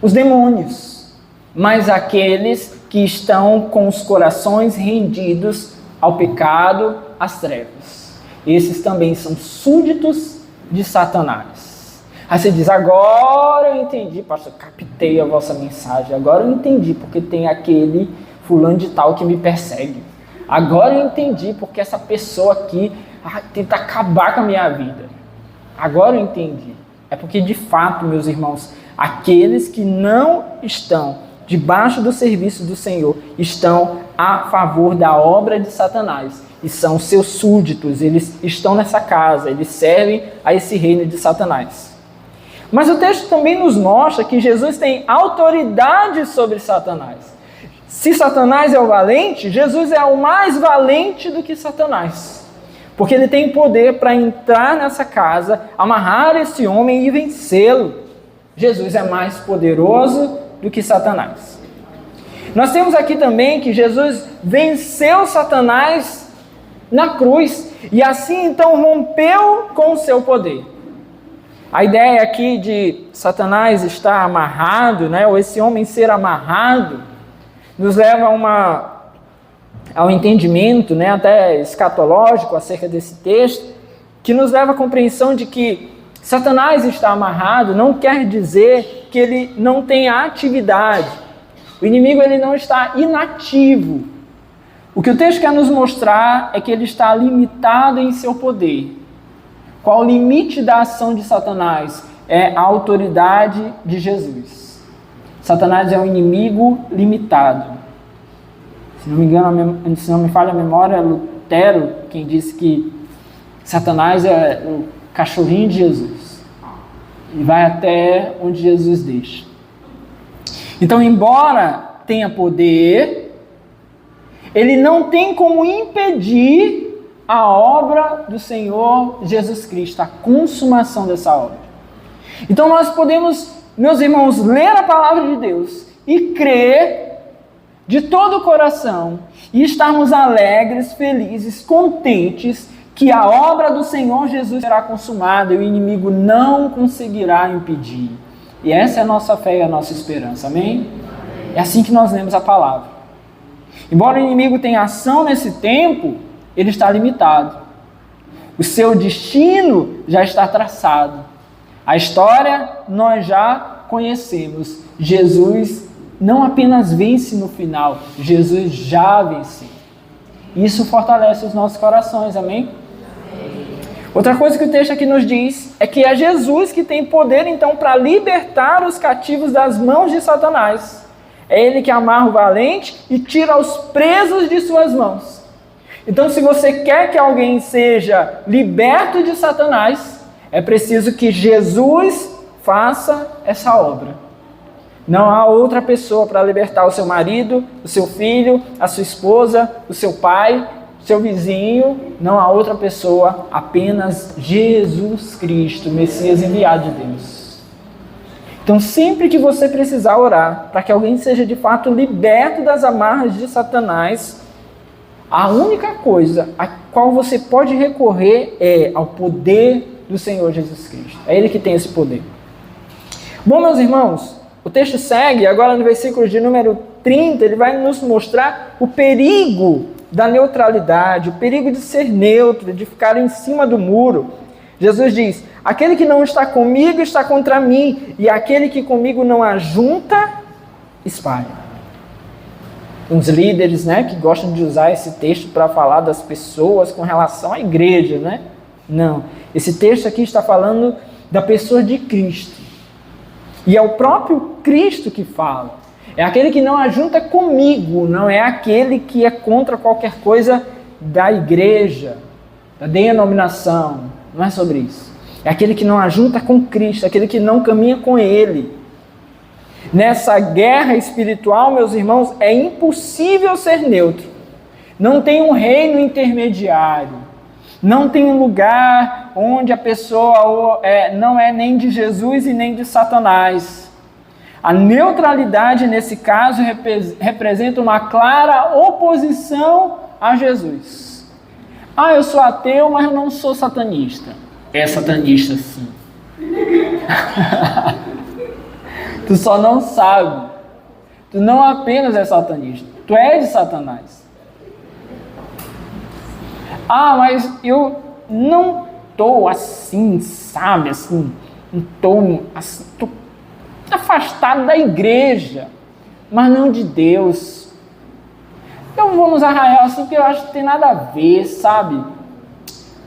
os demônios, mas aqueles que estão com os corações rendidos ao pecado, às trevas. Esses também são súditos de Satanás. Aí você diz, agora eu entendi, pastor, captei a vossa mensagem, agora eu entendi porque tem aquele fulano de tal que me persegue. Agora eu entendi porque essa pessoa aqui tenta acabar com a minha vida. Agora eu entendi. É porque de fato, meus irmãos, aqueles que não estão debaixo do serviço do Senhor estão a favor da obra de Satanás e são seus súditos, eles estão nessa casa, eles servem a esse reino de Satanás. Mas o texto também nos mostra que Jesus tem autoridade sobre Satanás. Se Satanás é o valente, Jesus é o mais valente do que Satanás. Porque ele tem poder para entrar nessa casa, amarrar esse homem e vencê-lo. Jesus é mais poderoso do que Satanás. Nós temos aqui também que Jesus venceu Satanás na cruz e assim então rompeu com o seu poder. A ideia aqui de Satanás estar amarrado, né, ou esse homem ser amarrado, nos leva ao entendimento, né, até escatológico acerca desse texto, que nos leva à compreensão de que Satanás está amarrado não quer dizer que ele não tem atividade. O inimigo ele não está inativo. O que o texto quer nos mostrar é que ele está limitado em seu poder. Qual o limite da ação de Satanás? é a autoridade de Jesus. Satanás é um inimigo limitado. Se não me engano, se não me falha a memória, é Lutero quem disse que Satanás é o cachorrinho de Jesus. E vai até onde Jesus deixa. Então, embora tenha poder, ele não tem como impedir a obra do Senhor Jesus Cristo, a consumação dessa obra. Então nós podemos, meus irmãos, ler a palavra de Deus e crer de todo o coração e estarmos alegres, felizes, contentes que a obra do Senhor Jesus será consumada e o inimigo não conseguirá impedir. E essa é a nossa fé e a nossa esperança, amém? É assim que nós lemos a palavra. Embora o inimigo tenha ação nesse tempo, ele está limitado. O seu destino já está traçado. A história nós já conhecemos. Jesus não apenas vence no final, Jesus já venceu. Isso fortalece os nossos corações, amém? Outra coisa que o texto aqui nos diz é que é Jesus que tem poder então para libertar os cativos das mãos de Satanás. É ele que amarra o valente e tira os presos de suas mãos. Então, se você quer que alguém seja liberto de Satanás, é preciso que Jesus faça essa obra. Não há outra pessoa para libertar o seu marido, o seu filho, a sua esposa, o seu pai, o seu vizinho. Não há outra pessoa, apenas Jesus Cristo, Messias enviado de Deus. Então, sempre que você precisar orar para que alguém seja de fato liberto das amarras de Satanás, a única coisa a qual você pode recorrer é ao poder do Senhor Jesus Cristo. É Ele que tem esse poder. Bom, meus irmãos, o texto segue, agora no versículo de número 30, ele vai nos mostrar o perigo da neutralidade, o perigo de ser neutro, de ficar em cima do muro. Jesus diz: aquele que não está comigo está contra mim, e aquele que comigo não ajunta, espalha. Uns líderes, né, que gostam de usar esse texto para falar das pessoas com relação à igreja, né? Não, esse texto aqui está falando da pessoa de Cristo. E é o próprio Cristo que fala. É aquele que não ajunta comigo, não é aquele que é contra qualquer coisa da igreja, da denominação. Não é sobre isso. É aquele que não ajunta com Cristo, aquele que não caminha com Ele. Nessa guerra espiritual, meus irmãos, é impossível ser neutro. Não tem um reino intermediário. Não tem um lugar onde a pessoa não é nem de Jesus e nem de Satanás. A neutralidade, nesse caso, representa uma clara oposição a Jesus. Ah, eu sou ateu, mas eu não sou satanista. É satanista, sim. Tu só não sabe. Tu não apenas é satanista. Tu é de Satanás. Ah, mas eu não estou assim, sabe? Assim, não estou assim, tô afastado da igreja, mas não de Deus. Então vamos arraiar assim, que eu acho que tem nada a ver, sabe?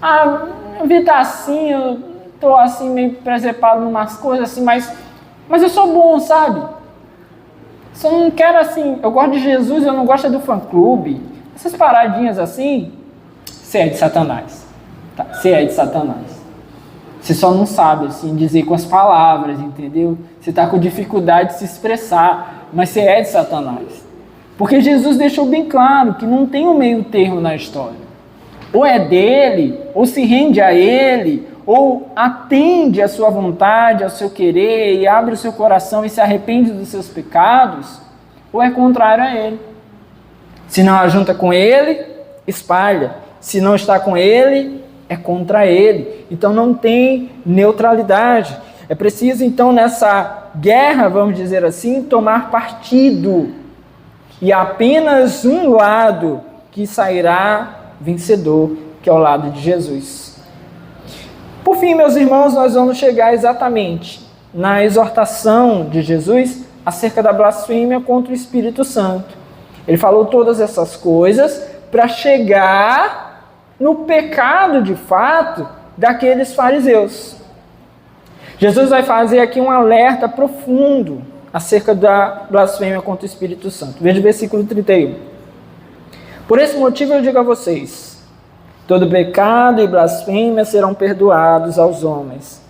Ah, a vida tá assim, eu estou assim meio presepado em umas coisas assim, mas eu sou bom, sabe? Só não quero assim, eu gosto de Jesus, eu não gosto do fã-clube. Essas paradinhas assim, você é de Satanás. Tá? Você é de Satanás. Você só não sabe assim dizer com as palavras, entendeu? Você está com dificuldade de se expressar, mas você é de Satanás. Porque Jesus deixou bem claro que não tem um meio termo na história. Ou é dele, ou se rende a ele, ou atende à sua vontade, ao seu querer, e abre o seu coração e se arrepende dos seus pecados, ou é contrário a ele. Se não ajunta com ele, espalha. Se não está com ele, é contra ele. Então não tem neutralidade. É preciso então nessa guerra, vamos dizer assim, tomar partido. E apenas um lado que sairá vencedor, que é o lado de Jesus. Por fim, meus irmãos, nós vamos chegar exatamente na exortação de Jesus acerca da blasfêmia contra o Espírito Santo. Ele falou todas essas coisas para chegar no pecado de fato daqueles fariseus. Jesus vai fazer aqui um alerta profundo acerca da blasfêmia contra o Espírito Santo. Veja o versículo 31. Por esse motivo eu digo a vocês, todo pecado e blasfêmia serão perdoados aos homens,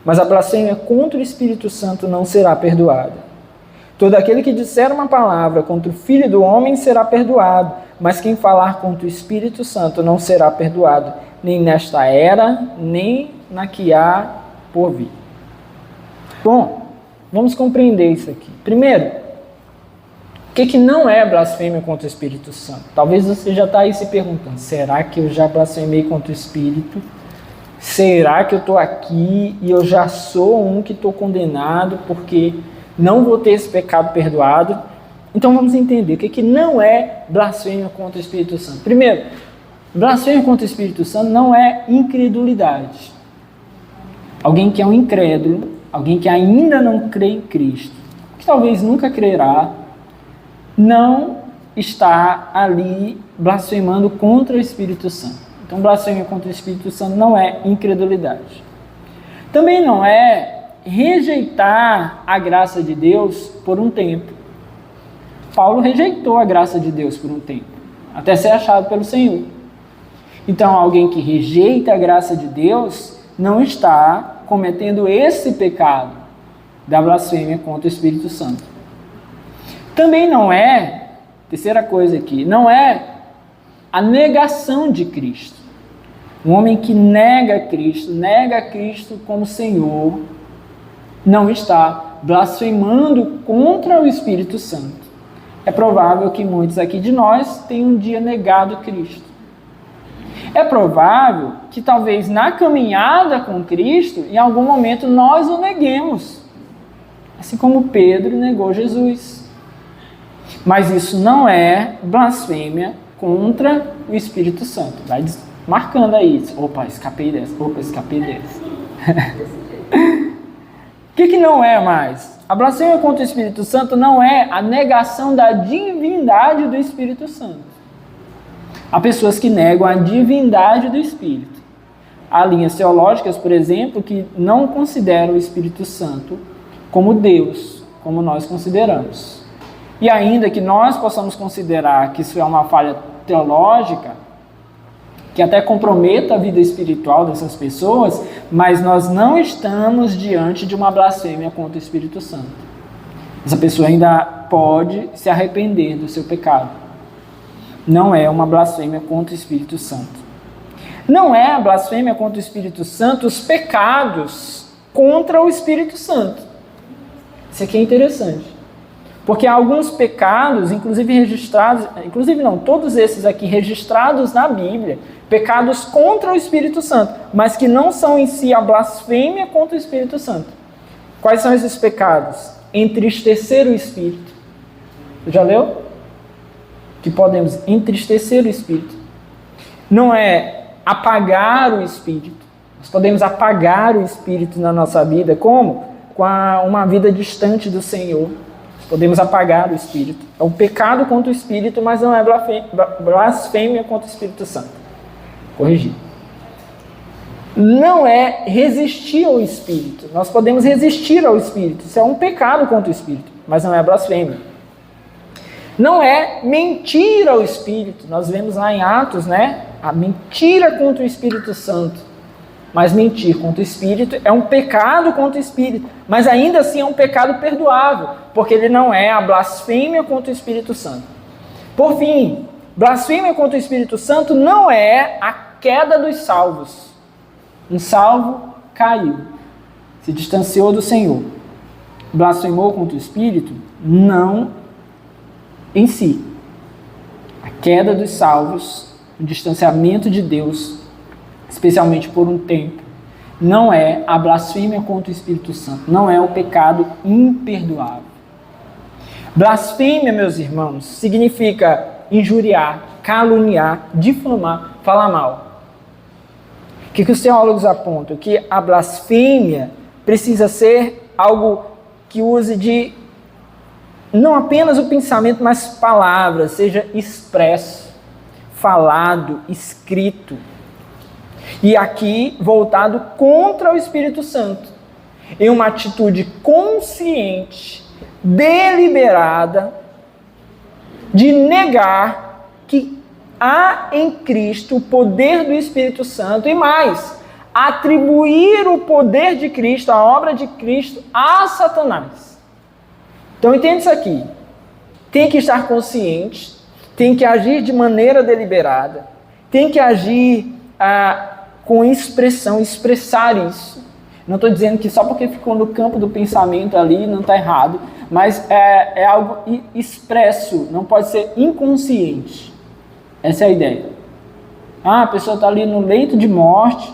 mas a blasfêmia contra o Espírito Santo não será perdoada. Todo aquele que disser uma palavra contra o Filho do Homem será perdoado, mas quem falar contra o Espírito Santo não será perdoado, nem nesta era, nem na que há por vir. Bom, vamos compreender isso aqui. Primeiro, o que não é blasfêmia contra o Espírito Santo? Talvez você já está aí se perguntando, será que eu já blasfemei contra o Espírito? Será que eu estou aqui e eu já sou um que estou condenado porque não vou ter esse pecado perdoado? Então vamos entender o que não é blasfêmia contra o Espírito Santo. Primeiro, blasfêmia contra o Espírito Santo não é incredulidade. Alguém que é um incrédulo, alguém que ainda não crê em Cristo, que talvez nunca crerá, não está ali blasfemando contra o Espírito Santo. Então, blasfêmia contra o Espírito Santo não é incredulidade. Também não é rejeitar a graça de Deus por um tempo. Paulo rejeitou a graça de Deus por um tempo, até ser achado pelo Senhor. Então, alguém que rejeita a graça de Deus não está cometendo esse pecado da blasfêmia contra o Espírito Santo. Também não é, terceira coisa aqui, não é a negação de Cristo. Um homem que nega Cristo como Senhor, não está blasfemando contra o Espírito Santo. É provável que muitos aqui de nós tenham um dia negado Cristo. É provável que talvez na caminhada com Cristo, em algum momento nós o neguemos. Assim como Pedro negou Jesus. Mas isso não é blasfêmia contra o Espírito Santo. Vai marcando aí. Opa, escapei dessa. O que não é mais? A blasfêmia contra o Espírito Santo não é a negação da divindade do Espírito Santo. Há pessoas que negam a divindade do Espírito. Há linhas teológicas, por exemplo, que não consideram o Espírito Santo como Deus, como nós consideramos. E ainda que nós possamos considerar que isso é uma falha teológica, que até comprometa a vida espiritual dessas pessoas, mas nós não estamos diante de uma blasfêmia contra o Espírito Santo. Essa pessoa ainda pode se arrepender do seu pecado. Não é uma blasfêmia contra o Espírito Santo. Não é a blasfêmia contra o Espírito Santo os pecados contra o Espírito Santo. Isso aqui é interessante. Porque há alguns pecados, inclusive registrados, todos esses aqui registrados na Bíblia, pecados contra o Espírito Santo, mas que não são em si a blasfêmia contra o Espírito Santo. Quais são esses pecados? Entristecer o Espírito. Você já leu? Que podemos entristecer o Espírito. Não é apagar o Espírito. Nós podemos apagar o Espírito na nossa vida. Como? Com uma vida distante do Senhor. Podemos apagar o Espírito. É um pecado contra o Espírito, mas não é blasfêmia contra o Espírito Santo. Corrigir. Não é resistir ao Espírito. Nós podemos resistir ao Espírito. Isso é um pecado contra o Espírito, mas não é blasfêmia. Não é mentir ao Espírito. Nós vemos lá em Atos, a mentira contra o Espírito Santo. Mas mentir contra o Espírito é um pecado contra o Espírito, mas ainda assim é um pecado perdoável, porque ele não é a blasfêmia contra o Espírito Santo. Por fim, blasfêmia contra o Espírito Santo não é a queda dos salvos. Um salvo caiu, se distanciou do Senhor, blasfemou contra o Espírito, não em si. A queda dos salvos, o distanciamento de Deus, especialmente por um tempo, não é a blasfêmia contra o Espírito Santo, não é o pecado imperdoável. Blasfêmia, meus irmãos, significa injuriar, caluniar, difamar, falar mal. O que os teólogos apontam? Que a blasfêmia precisa ser algo que use de não apenas o pensamento, mas palavras, seja expresso, falado, escrito. E aqui voltado contra o Espírito Santo. em uma atitude consciente, deliberada, de negar que há em Cristo o poder do Espírito Santo e mais, atribuir o poder de Cristo, a obra de Cristo, a Satanás. Então entende isso aqui. Tem que estar consciente, tem que agir de maneira deliberada, tem que agir com expressão, expressar isso. Não estou dizendo que só porque ficou no campo do pensamento ali não está errado, mas é algo expresso, não pode ser inconsciente. Essa é a ideia. A pessoa está ali no leito de morte,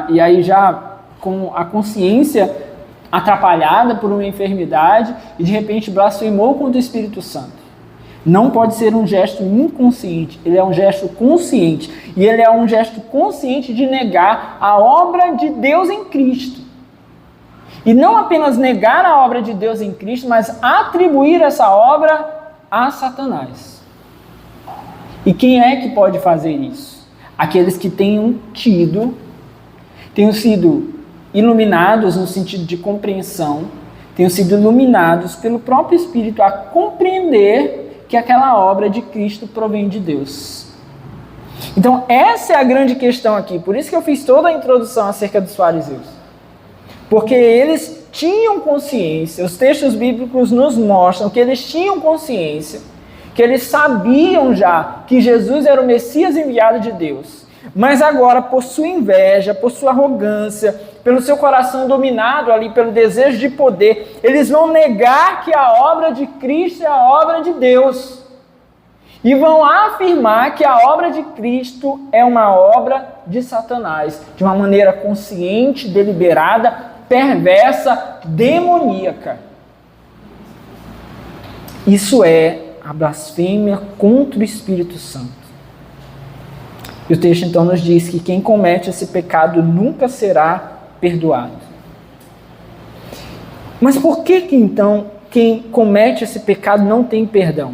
e aí já com a consciência atrapalhada por uma enfermidade, e de repente blasfemou contra o Espírito Santo. Não pode ser um gesto inconsciente, ele é um gesto consciente. E ele é um gesto consciente de negar a obra de Deus em Cristo. E não apenas negar a obra de Deus em Cristo, mas atribuir essa obra a Satanás. E quem é que pode fazer isso? Aqueles que tenham sido iluminados no sentido de compreensão, tenham sido iluminados pelo próprio Espírito a compreender que aquela obra de Cristo provém de Deus. Então, essa é a grande questão aqui. Por isso que eu fiz toda a introdução acerca dos fariseus. Porque eles tinham consciência, os textos bíblicos nos mostram que eles tinham consciência, que eles sabiam já que Jesus era o Messias enviado de Deus. Mas agora, por sua inveja, por sua arrogância, pelo seu coração dominado ali pelo desejo de poder, eles vão negar que a obra de Cristo é a obra de Deus. E vão afirmar que a obra de Cristo é uma obra de Satanás, de uma maneira consciente, deliberada, perversa, demoníaca. Isso é a blasfêmia contra o Espírito Santo. E o texto então nos diz que quem comete esse pecado nunca será perdoado. Mas por que então quem comete esse pecado não tem perdão?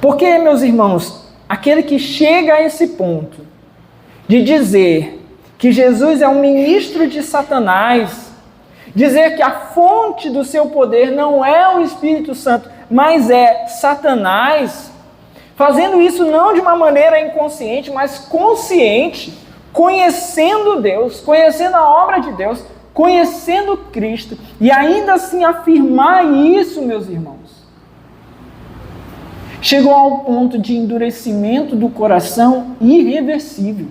Porque, meus irmãos, aquele que chega a esse ponto de dizer que Jesus é um ministro de Satanás, dizer que a fonte do seu poder não é o Espírito Santo, mas é Satanás, fazendo isso não de uma maneira inconsciente, mas consciente, conhecendo Deus, conhecendo a obra de Deus, conhecendo Cristo, e ainda assim afirmar isso, meus irmãos, chegou ao ponto de endurecimento do coração irreversível.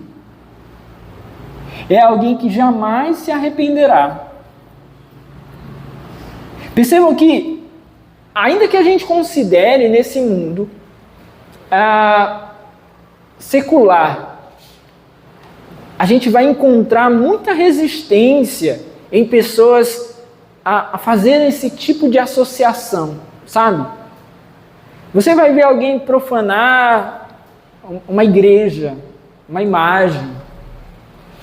É alguém que jamais se arrependerá. Percebam que, ainda que a gente considere nesse mundo secular, a gente vai encontrar muita resistência em pessoas a fazerem esse tipo de associação, sabe? Você vai ver alguém profanar uma igreja, uma imagem.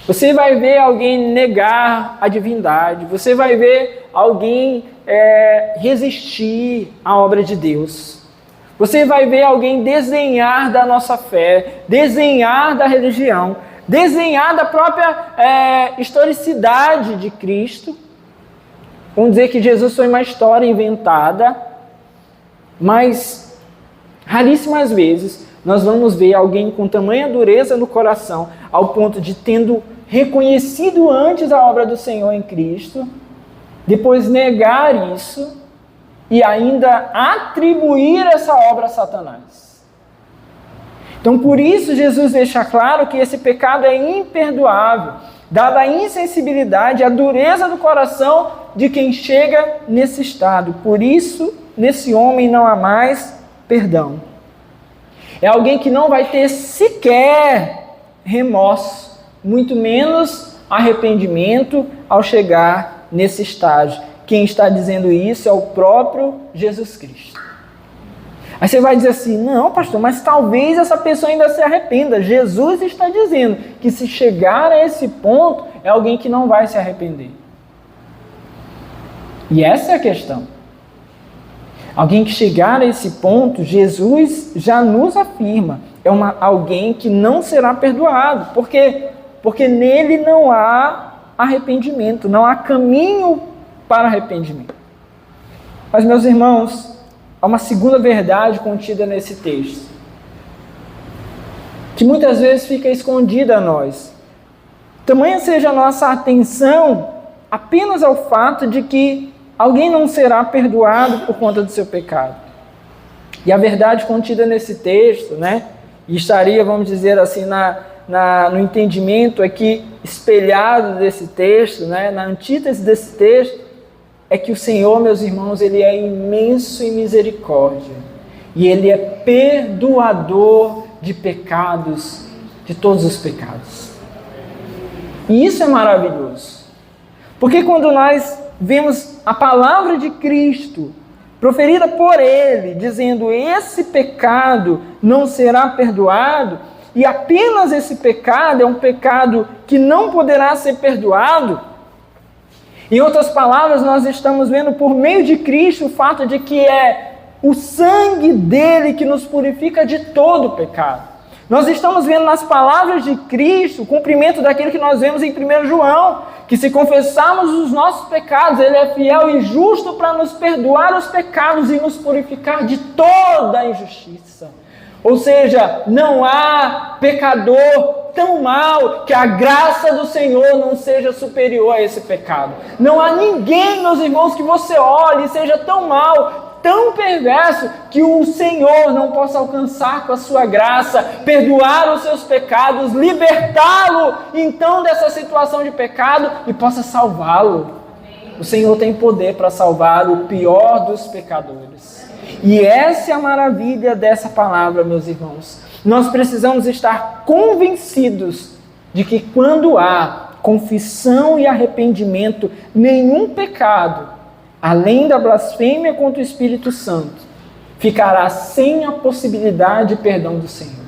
Você vai ver alguém negar a divindade. Você vai ver alguém resistir à obra de Deus. Você vai ver alguém desenhar da nossa fé, desenhar da religião, desenhar da própria historicidade de Cristo. Vamos dizer que Jesus foi uma história inventada, mas raríssimas vezes nós vamos ver alguém com tamanha dureza no coração, ao ponto de, tendo reconhecido antes a obra do Senhor em Cristo, depois negar isso e ainda atribuir essa obra a Satanás. Então, por isso, Jesus deixa claro que esse pecado é imperdoável, dada a insensibilidade, a dureza do coração de quem chega nesse estado. Por isso, nesse homem não há mais perdão. É alguém que não vai ter sequer remorso, muito menos arrependimento ao chegar nesse estágio. Quem está dizendo isso é o próprio Jesus Cristo. Aí você vai dizer assim, não, pastor, mas talvez essa pessoa ainda se arrependa. Jesus está dizendo que se chegar a esse ponto, é alguém que não vai se arrepender. E essa é a questão. Alguém que chegar a esse ponto, Jesus já nos afirma, alguém que não será perdoado. Por quê? Porque nele não há arrependimento, não há caminho para arrependimento. Mas, meus irmãos, há uma segunda verdade contida nesse texto, que muitas vezes fica escondida a nós. Tamanha seja a nossa atenção apenas ao fato de que alguém não será perdoado por conta do seu pecado. E a verdade contida nesse texto, e estaria, vamos dizer assim, no entendimento aqui espelhado desse texto, na antítese desse texto, é que o Senhor, meus irmãos, Ele é imenso em misericórdia. E Ele é perdoador de pecados, de todos os pecados. E isso é maravilhoso. Porque quando nós vemos a palavra de Cristo proferida por Ele, dizendo esse pecado não será perdoado, e apenas esse pecado é um pecado que não poderá ser perdoado, em outras palavras, nós estamos vendo por meio de Cristo o fato de que é o sangue dele que nos purifica de todo o pecado. Nós estamos vendo nas palavras de Cristo o cumprimento daquilo que nós vemos em 1 João, que se confessarmos os nossos pecados, Ele é fiel e justo para nos perdoar os pecados e nos purificar de toda a injustiça. Ou seja, não há pecador tão mau que a graça do Senhor não seja superior a esse pecado. Não há ninguém, meus irmãos, que você olhe e seja tão mau, tão perverso, que o Senhor não possa alcançar com a sua graça, perdoar os seus pecados, libertá-lo então dessa situação de pecado e possa salvá-lo. O Senhor tem poder para salvar o pior dos pecadores. E essa é a maravilha dessa palavra, meus irmãos. Nós precisamos estar convencidos de que quando há confissão e arrependimento, nenhum pecado, além da blasfêmia contra o Espírito Santo, ficará sem a possibilidade de perdão do Senhor.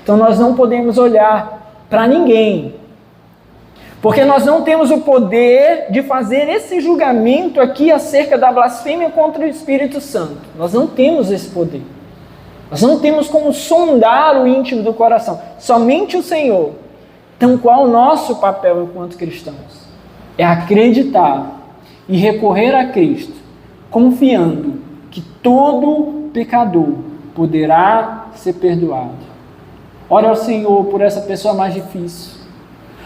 Então nós não podemos olhar para ninguém, porque nós não temos o poder de fazer esse julgamento aqui acerca da blasfêmia contra o Espírito Santo. Nós não temos esse poder. Nós não temos como sondar o íntimo do coração. Somente o Senhor. Então, qual o nosso papel enquanto cristãos? É acreditar e recorrer a Cristo, confiando que todo pecador poderá ser perdoado. Ore ao Senhor por essa pessoa mais difícil.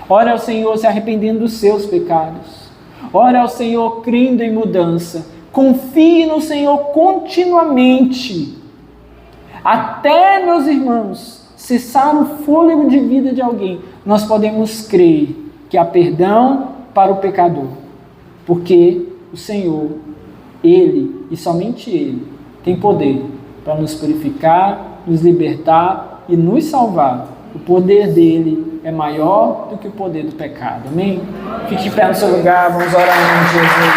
Ore ao Senhor se arrependendo dos seus pecados. Ore ao Senhor crendo em mudança. Confie no Senhor continuamente. Até, meus irmãos, cessar o fôlego de vida de alguém, nós podemos crer que há perdão para o pecador. Porque o Senhor, Ele e somente Ele, tem poder para nos purificar, nos libertar e nos salvar. O poder dele é maior do que o poder do pecado. Amém? Fique de pé no seu lugar, vamos orar em nome de Jesus.